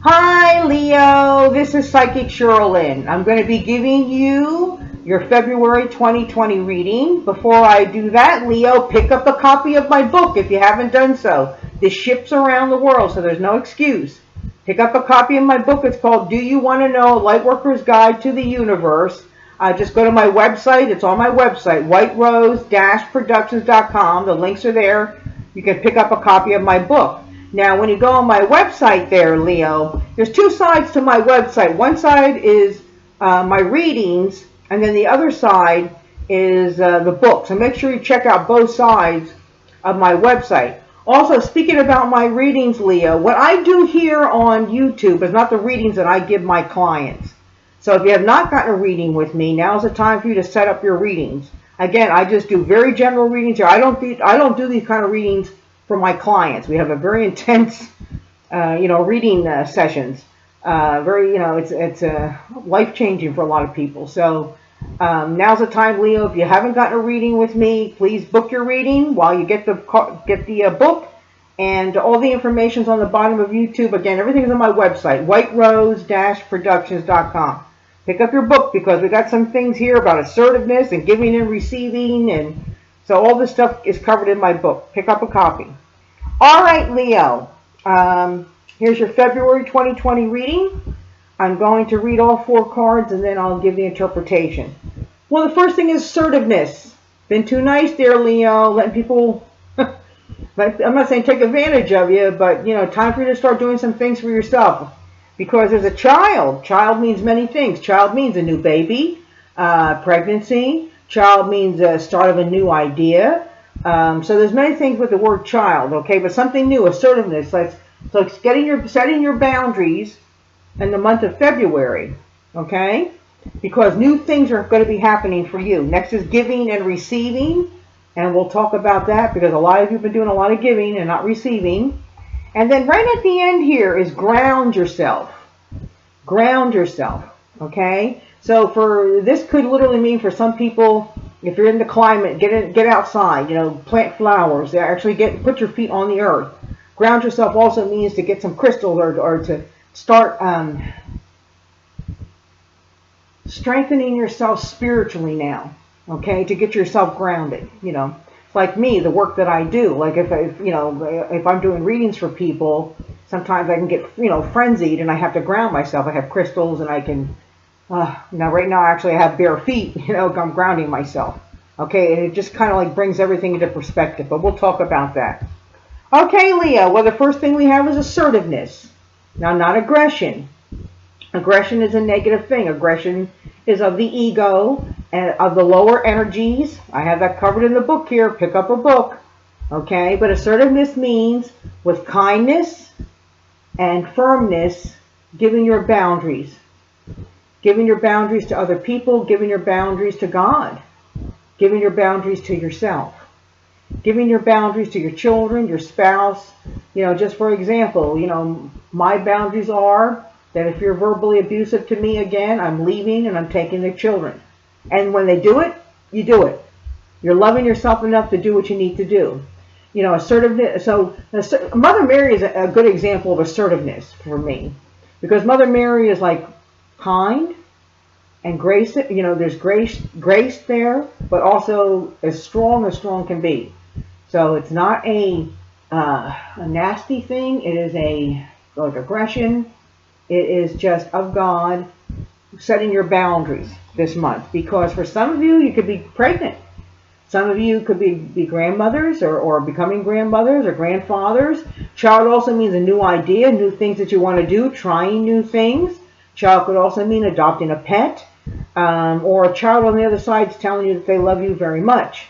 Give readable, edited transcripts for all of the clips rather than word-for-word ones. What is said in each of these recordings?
Hi, Leo. This is Psychic Cheryl Lynn. I'm going to be giving you your February 2020 reading. Before I do that, Leo, pick up a copy of my book if you haven't done so. This ships around the world, so there's no excuse. Pick up a copy of my book. It's called Do You Want to Know? Lightworker's Guide to the Universe. Just go to my website. It's on my website, whiterose-productions.com. The links are there. You can pick up a copy of my book. Now, when you go on my website there, Leo, there's two sides to my website. One side is my readings, and then the other side is the book. So make sure you check out both sides of my website. Also, speaking about my readings, Leo, what I do here on YouTube is not the readings that I give my clients. So if you have not gotten a reading with me, now's the time for you to set up your readings. Again, I just do very general readings here. I don't do these kind of readings for my clients. We have a very intense, reading sessions. It's life-changing for a lot of people. So now's the time, Leo. If you haven't gotten a reading with me, please book your reading while you get the book. And all the information's on the bottom of YouTube. Again, everything's on my website, whiterose-productions.com. Pick up your book because we got some things here about assertiveness and giving and receiving, and so all this stuff is covered in my book. Pick up a copy. All right, Leo. Here's your February 2020 reading. I'm going to read all four cards and then I'll give the interpretation. Well, the first thing is assertiveness. Been too nice there, Leo. Letting people, I'm not saying take advantage of you, but, time for you to start doing some things for yourself. Because there's a child. Child means many things. Child means a new baby, pregnancy. Child means the start of a new idea. So there's many things with the word child, okay? But something new, assertiveness. So it's setting your boundaries in the month of February, okay? Because new things are going to be happening for you. Next is giving and receiving, and we'll talk about that because a lot of you have been doing a lot of giving and not receiving. And then right at the end here is ground yourself. Ground yourself, okay? So this could literally mean for some people, if you're in the climate, get outside, plant flowers, actually put your feet on the earth. Ground yourself also means to get some crystals or to start strengthening yourself spiritually now, okay? To get yourself grounded, Like me, the work that I do, like if I'm doing readings for people, sometimes I can get, frenzied and I have to ground myself. I have crystals and I can, right now actually I have bare feet, I'm grounding myself. Okay, and it just kind of like brings everything into perspective, but we'll talk about that. Okay, Leo, well the first thing we have is assertiveness. Now, not aggression. Aggression is a negative thing. Aggression is of the ego and of the lower energies. I have that covered in the book here. Pick up a book. Okay, but assertiveness means with kindness and firmness, giving your boundaries. Giving your boundaries to other people, giving your boundaries to God. Giving your boundaries to yourself. Giving your boundaries to your children, your spouse. Just for example, my boundaries are that if you're verbally abusive to me again, I'm leaving and I'm taking the children. And when they do it, you do it. You're loving yourself enough to do what you need to do. Assertiveness. So Mother Mary is a good example of assertiveness for me. Because Mother Mary is like kind and grace. There's grace there, but also as strong can be. So it's not a nasty thing. It is like aggression. It is just of God setting your boundaries this month. Because for some of you, you could be pregnant. Some of you could be grandmothers or becoming grandmothers or grandfathers. Child also means a new idea, new things that you want to do, trying new things. Child could also mean adopting a pet. Or a child on the other side is telling you that they love you very much.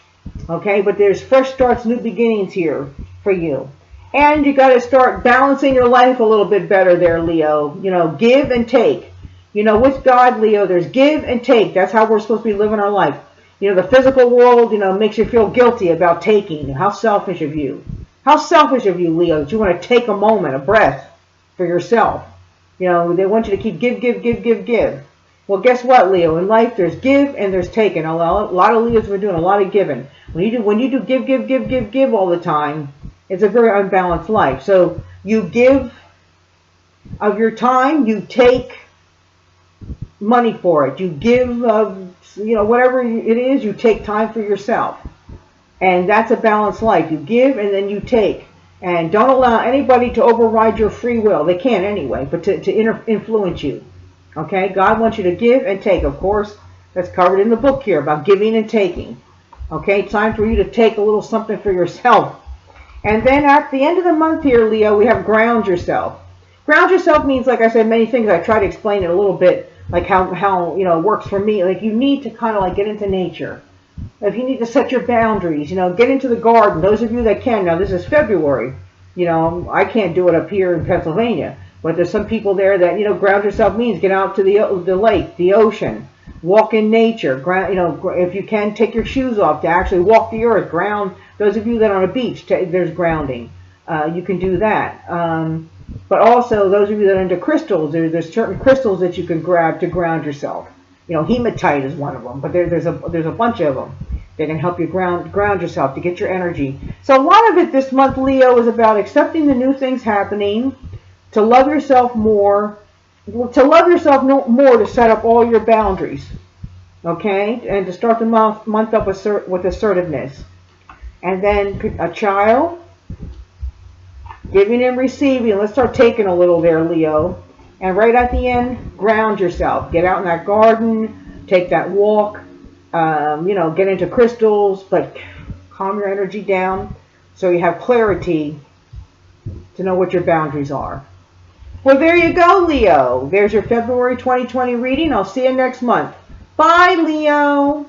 Okay, but there's fresh starts, new beginnings here for you. And you got to start balancing your life a little bit better there, Leo. Give and take. With God, Leo, there's give and take. That's how we're supposed to be living our life. The physical world, makes you feel guilty about taking. How selfish of you. How selfish of you, Leo, that you want to take a moment, a breath for yourself. They want you to keep give. Well, guess what, Leo? In life, there's give and there's taking. A lot of Leos are doing a lot of giving. When you do give all the time, it's a very unbalanced life. So you give of your time, you take money for it. You give, whatever it is, you take time for yourself. And that's a balanced life. You give and then you take. And don't allow anybody to override your free will. They can't anyway, but to influence you. Okay? God wants you to give and take. Of course, that's covered in the book here about giving and taking. Okay? Time for you to take a little something for yourself. And then at the end of the month here, Leo, we have ground yourself. Ground yourself means, like I said, many things. I try to explain it a little bit, like how it works for me. Like you need to kind of like get into nature. If you need to set your boundaries, get into the garden. Those of you that can. Now this is February. I can't do it up here in Pennsylvania, but there's some people there that ground yourself means get out to the lake, the ocean, walk in nature. If you can, take your shoes off to actually walk the earth. Ground. Those of you that are on a beach, there's grounding. You can do that. But also, those of you that are into crystals, there's certain crystals that you can grab to ground yourself. Hematite is one of them, but there's a bunch of them that can help you ground yourself to get your energy. So a lot of it this month, Leo, is about accepting the new things happening, to love yourself more, more to set up all your boundaries, okay, and to start the month up with assertiveness. And then a child, giving and receiving. Let's start taking a little there, Leo. And right at the end, ground yourself. Get out in that garden, take that walk, get into crystals, but calm your energy down so you have clarity to know what your boundaries are. Well, there you go, Leo. There's your February 2020 reading. I'll see you next month. Bye, Leo.